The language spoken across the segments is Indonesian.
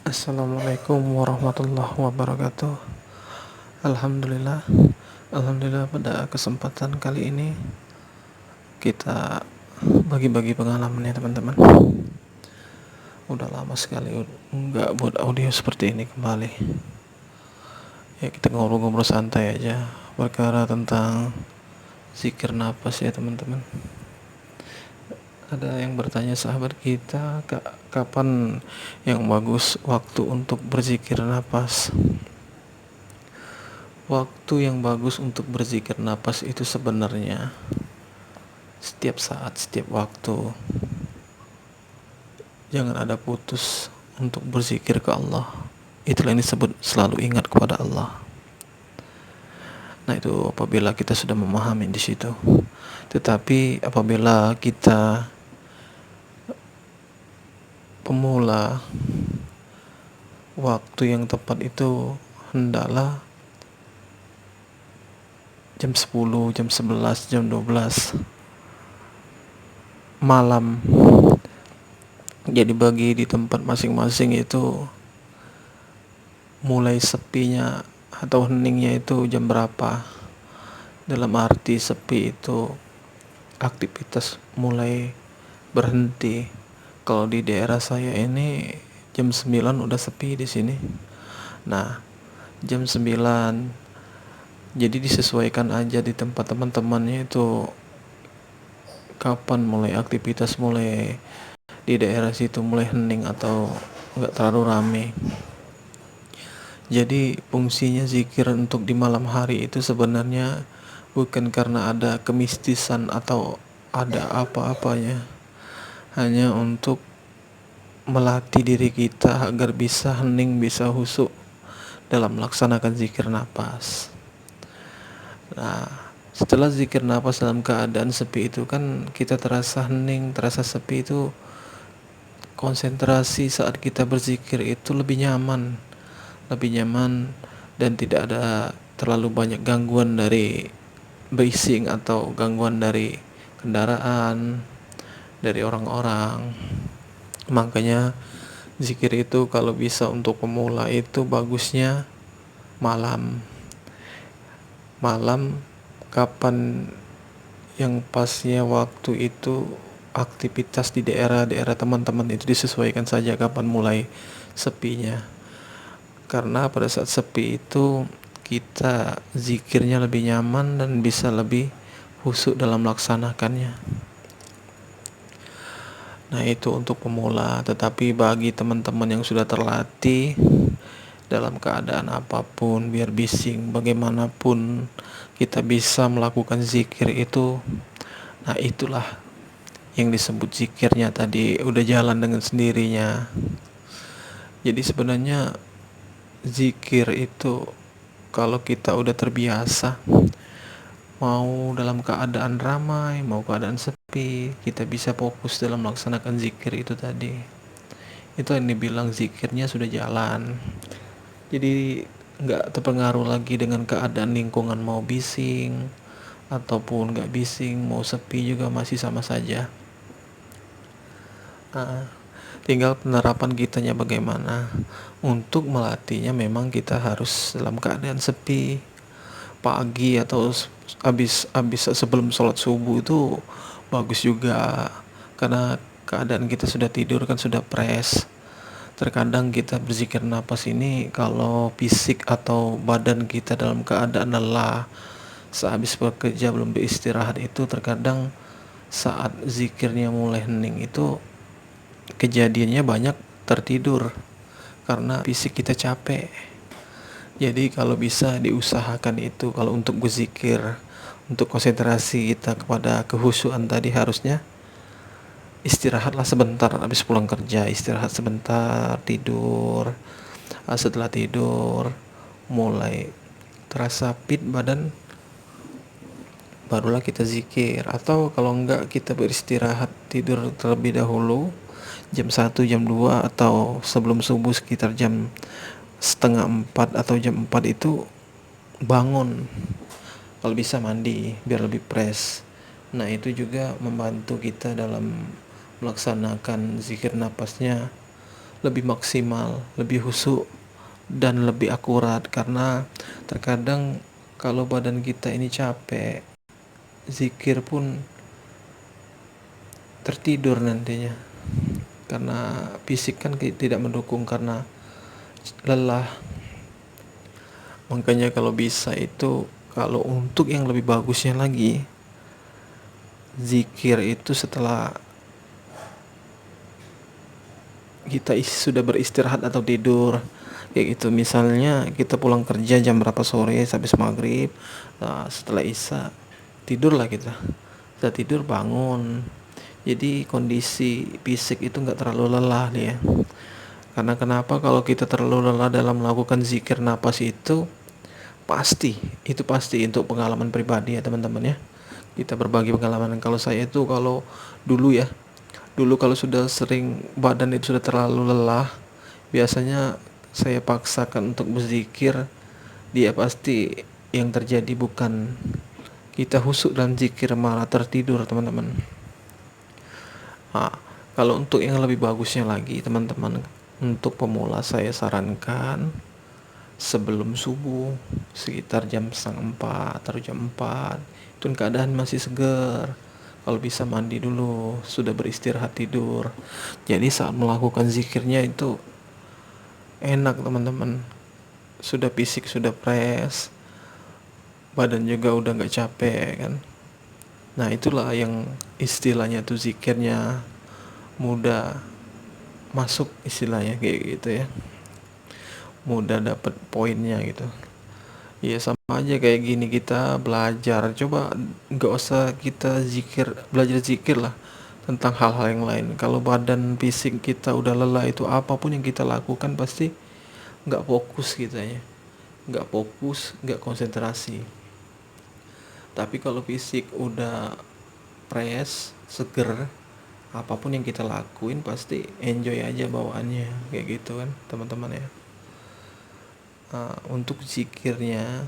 Assalamualaikum warahmatullahi wabarakatuh. Alhamdulillah. Alhamdulillah pada kesempatan kali ini kita bagi-bagi pengalaman ya teman-teman. Udah lama sekali nggak buat audio seperti ini kembali. Ya kita ngobrol-ngobrol santai aja perkara tentang zikir nafas ya teman-teman. Ada yang bertanya sahabat kita, kapan yang bagus waktu untuk berzikir nafas? Waktu yang bagus untuk berzikir nafas itu sebenarnya setiap saat, setiap waktu. Jangan ada putus untuk berzikir ke Allah. Itulah yang disebut selalu ingat kepada Allah. Nah, itu apabila kita sudah memahami di situ. Tetapi apabila kita pemula, waktu yang tepat itu hendaklah jam 10, jam 11, jam 12 malam. Jadi bagi di tempat masing-masing itu mulai sepinya atau heningnya itu jam berapa. Dalam arti sepi itu aktivitas mulai berhenti. Kalau di daerah saya ini jam 9 udah sepi di sini. Nah, jam 9 jadi disesuaikan aja di tempat teman-temannya itu kapan mulai aktivitas, mulai di daerah situ mulai hening atau enggak terlalu rame. Jadi fungsinya zikir untuk di malam hari itu sebenarnya bukan karena ada kemistisan atau ada apa-apanya, hanya untuk melatih diri kita agar bisa hening, bisa khusyuk dalam melaksanakan zikir nafas. Nah, setelah zikir nafas dalam keadaan sepi itu kan kita terasa hening, terasa sepi, itu konsentrasi saat kita berzikir itu lebih nyaman dan tidak ada terlalu banyak gangguan dari bising atau gangguan dari kendaraan, dari orang-orang. Makanya zikir itu kalau bisa untuk pemula itu bagusnya malam. Malam kapan yang pasnya waktu itu aktivitas di daerah-daerah teman-teman itu disesuaikan saja kapan mulai sepinya. Karena pada saat sepi itu kita zikirnya lebih nyaman dan bisa lebih khusyuk dalam melaksanakannya. Nah, itu untuk pemula, tetapi bagi teman-teman yang sudah terlatih dalam keadaan apapun, biar bising bagaimanapun kita bisa melakukan zikir itu. Nah, itulah yang disebut zikirnya tadi, udah jalan dengan sendirinya. Jadi sebenarnya zikir itu kalau kita udah terbiasa, mau dalam keadaan ramai, mau keadaan sepi, kita bisa fokus dalam melaksanakan zikir itu tadi. Itu yang dibilang zikirnya sudah jalan. Jadi nggak terpengaruh lagi dengan keadaan lingkungan, mau bising ataupun nggak bising, mau sepi juga masih sama saja. Tinggal penerapan kitanya bagaimana. Untuk melatihnya memang kita harus dalam keadaan sepi. Pagi atau habis sebelum sholat subuh itu bagus juga, karena keadaan kita sudah tidur kan, sudah fresh. Terkadang kita berzikir nafas ini kalau fisik atau badan kita dalam keadaan lelah, sehabis bekerja belum beristirahat, itu terkadang saat zikirnya mulai hening itu kejadiannya banyak tertidur karena fisik kita capek. Jadi kalau bisa diusahakan itu, kalau untuk berzikir, untuk konsentrasi kita kepada kehusuan tadi, harusnya istirahatlah sebentar habis pulang kerja, istirahat sebentar, tidur. Setelah tidur mulai terasa fit badan, barulah kita zikir. Atau kalau enggak, kita beristirahat tidur terlebih dahulu jam 1, jam 2, atau sebelum subuh sekitar jam setengah 4 atau jam 4 itu bangun, kalau bisa mandi biar lebih fresh. Nah, itu juga membantu kita dalam melaksanakan zikir napasnya lebih maksimal, lebih khusyuk dan lebih akurat. Karena terkadang kalau badan kita ini capek, zikir pun tertidur nantinya, karena fisik kan tidak mendukung karena lelah. Makanya kalau bisa itu, kalau untuk yang lebih bagusnya lagi, zikir itu setelah kita sudah beristirahat atau tidur kayak gitu. Misalnya kita pulang kerja jam berapa sore, habis maghrib, nah, setelah isya tidurlah kita. Setelah tidur bangun, jadi kondisi fisik itu nggak terlalu lelah nih ya. Karena kenapa, kalau kita terlalu lelah dalam melakukan zikir napas itu pasti untuk pengalaman pribadi ya teman-teman ya. Kita berbagi pengalaman. Kalau saya itu, kalau dulu ya, kalau sudah sering badan itu sudah terlalu lelah, biasanya saya paksakan untuk berzikir, dia pasti yang terjadi bukan kita husuk dan zikir, malah tertidur teman-teman. Nah, kalau untuk yang lebih bagusnya lagi teman-teman, untuk pemula saya sarankan sebelum subuh, sekitar jam setengah 4 atau jam 4, itu keadaan masih segar, kalau bisa mandi dulu, sudah beristirahat tidur. Jadi saat melakukan zikirnya itu enak teman-teman, sudah fisik sudah fresh, badan juga udah nggak capek kan. Nah itulah yang istilahnya tuh zikirnya mudah masuk, istilahnya kayak gitu ya, mudah dapet poinnya gitu. Ya sama aja kayak gini, kita belajar, coba nggak usah kita belajar zikir lah tentang hal-hal yang lain. Kalau badan fisik kita udah lelah, itu apapun yang kita lakukan pasti nggak fokus kita ya, nggak fokus, nggak konsentrasi. Tapi kalau fisik udah fresh, seger, apapun yang kita lakuin pasti enjoy aja bawaannya kayak gitu kan teman-teman ya. Untuk zikirnya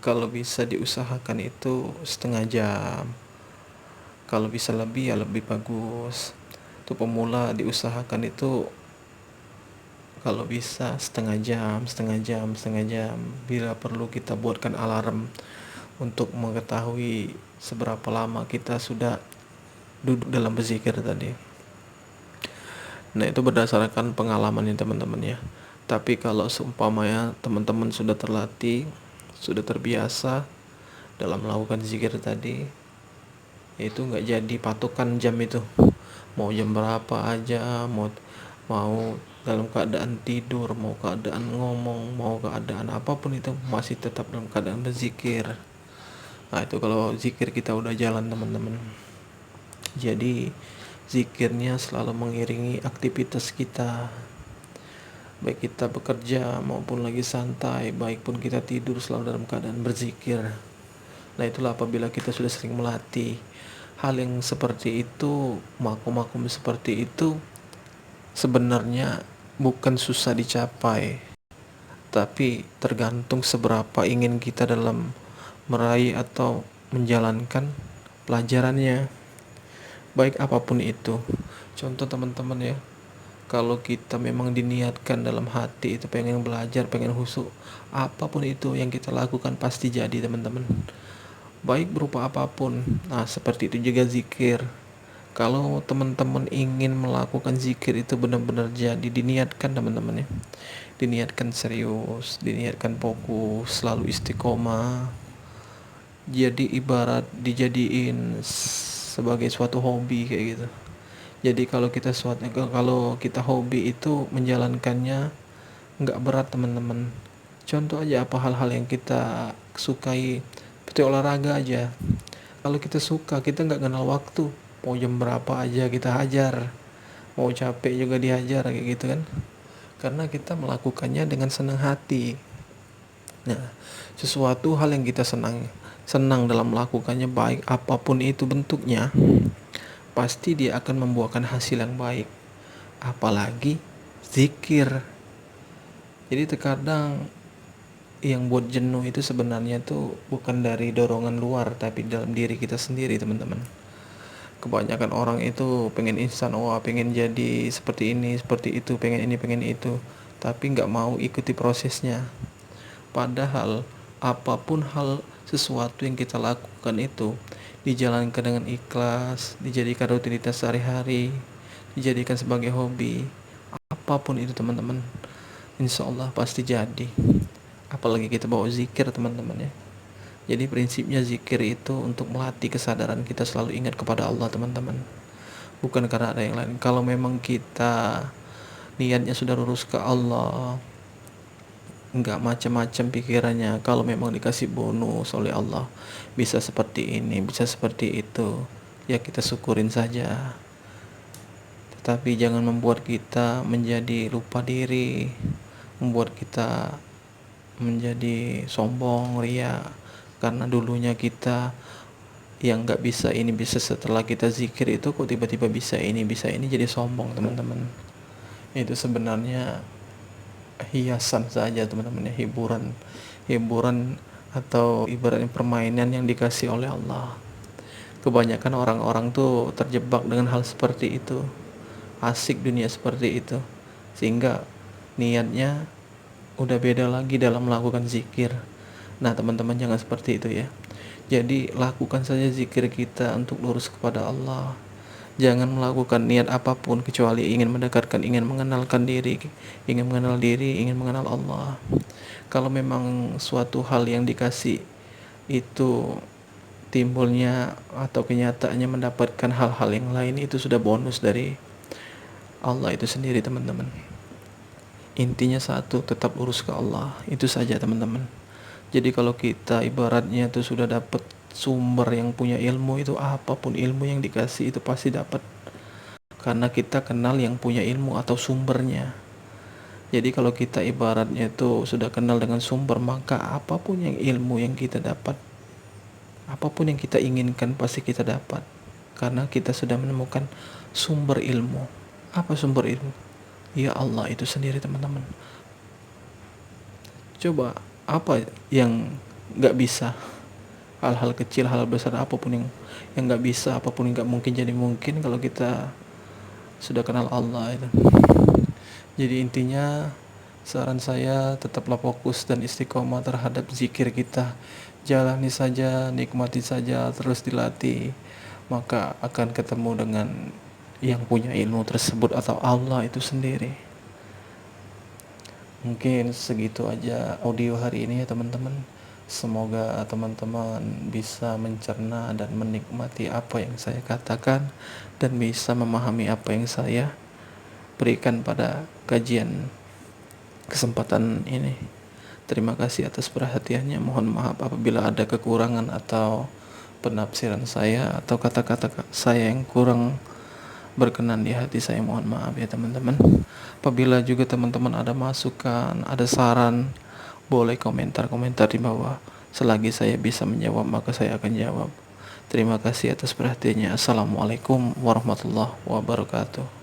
kalau bisa diusahakan itu setengah jam, kalau bisa lebih ya lebih bagus. Untuk pemula diusahakan itu kalau bisa setengah jam. Bila perlu kita buatkan alarm untuk mengetahui seberapa lama kita sudah duduk dalam berzikir tadi. Nah itu berdasarkan pengalaman ya teman-teman ya. Tapi kalau seumpamanya teman-teman sudah terlatih, sudah terbiasa dalam melakukan zikir tadi, itu nggak jadi patokan jam itu. Mau jam berapa aja, mau dalam keadaan tidur, mau keadaan ngomong, mau keadaan apapun itu masih tetap dalam keadaan berzikir. Nah itu kalau zikir kita udah jalan teman-teman. Jadi zikirnya selalu mengiringi aktivitas kita, baik kita bekerja maupun lagi santai, baik pun kita tidur, selalu dalam keadaan berzikir. Nah itulah apabila kita sudah sering melatih hal yang seperti itu, makom-makom seperti itu sebenarnya bukan susah dicapai, tapi tergantung seberapa ingin kita dalam meraih atau menjalankan pelajarannya, baik apapun itu. Contoh teman-teman ya, kalau kita memang diniatkan dalam hati itu pengen belajar, pengen khusyuk, apapun itu yang kita lakukan pasti jadi teman-teman, baik berupa apapun. Nah seperti itu juga zikir. Kalau teman-teman ingin melakukan zikir itu benar-benar jadi, diniatkan teman-teman ya, diniatkan serius, diniatkan fokus, selalu istiqomah. Jadi ibarat dijadiin sebagai suatu hobi kayak gitu. Jadi kalau kita hobi itu menjalankannya nggak berat teman-teman. Contoh aja, apa hal-hal yang kita sukai, seperti olahraga aja. Kalau kita suka, kita nggak kenal waktu, mau jam berapa aja kita hajar, mau capek juga dihajar kayak gitu kan, karena kita melakukannya dengan senang hati. Nah sesuatu hal yang kita senang dalam melakukannya, baik apapun itu bentuknya, pasti dia akan membuahkan hasil yang baik. Apalagi zikir. Jadi terkadang yang buat jenuh itu sebenarnya tuh bukan dari dorongan luar, tapi dalam diri kita sendiri teman-teman. Kebanyakan orang itu pengen instan, wah pengen jadi seperti ini, seperti itu, pengen ini, pengen itu, tapi nggak mau ikuti prosesnya. Padahal apapun hal sesuatu yang kita lakukan itu dijalankan dengan ikhlas, dijadikan rutinitas sehari-hari, dijadikan sebagai hobi, apapun itu teman-teman, insya Allah pasti jadi. Apalagi kita bawa zikir teman-teman ya. Jadi prinsipnya zikir itu untuk melatih kesadaran kita selalu ingat kepada Allah teman-teman, bukan karena ada yang lain. Kalau memang kita niatnya sudah lurus ke Allah, nggak macam-macam pikirannya, kalau memang dikasih bonus oleh Allah bisa seperti ini, bisa seperti itu, ya kita syukurin saja. Tetapi jangan membuat kita menjadi lupa diri, membuat kita menjadi sombong, ria, karena dulunya kita yang nggak bisa ini bisa, setelah kita zikir itu kok tiba-tiba bisa ini bisa ini, jadi sombong teman-teman. Itu sebenarnya hiasan saja teman-teman ya, hiburan atau ibaratnya permainan yang dikasih oleh Allah. Kebanyakan orang-orang tuh terjebak dengan hal seperti itu, asik dunia seperti itu, sehingga niatnya udah beda lagi dalam melakukan zikir. Nah teman-teman jangan seperti itu ya. Jadi lakukan saja zikir kita untuk lurus kepada Allah. Jangan melakukan niat apapun kecuali ingin mendekatkan, ingin mengenalkan diri, ingin mengenal diri, ingin mengenal Allah. Kalau memang suatu hal yang dikasih itu timbulnya atau kenyataannya mendapatkan hal-hal yang lain, itu sudah bonus dari Allah itu sendiri teman-teman. Intinya satu, tetap lurus ke Allah, itu saja teman-teman. Jadi kalau kita ibaratnya itu sudah dapat sumber yang punya ilmu, itu apapun ilmu yang dikasih itu pasti dapat, karena kita kenal yang punya ilmu atau sumbernya. Jadi kalau kita ibaratnya itu sudah kenal dengan sumber, maka apapun yang ilmu yang kita dapat, apapun yang kita inginkan pasti kita dapat, karena kita sudah menemukan sumber ilmu. Apa sumber ilmu? Ya Allah itu sendiri teman-teman. Coba apa yang nggak bisa, hal-hal kecil, hal besar, apapun yang nggak bisa, apapun yang nggak mungkin jadi mungkin kalau kita sudah kenal Allah itu. Jadi intinya saran saya tetaplah fokus dan istiqomah terhadap zikir kita. Jalani saja, nikmati saja, terus dilatih, maka akan ketemu dengan yang punya ilmu tersebut atau Allah itu sendiri. Mungkin segitu aja audio hari ini ya teman-teman. Semoga teman-teman bisa mencerna dan menikmati apa yang saya katakan dan bisa memahami apa yang saya berikan pada kajian kesempatan ini. Terima kasih atas perhatiannya. Mohon maaf apabila ada kekurangan atau penafsiran saya atau kata-kata saya yang kurang berkenan di hati saya, mohon maaf ya teman-teman. Apabila juga teman-teman ada masukan, ada saran, boleh komentar-komentar di bawah. Selagi saya bisa menjawab maka saya akan jawab. Terima kasih atas perhatiannya. Assalamualaikum warahmatullahi wabarakatuh.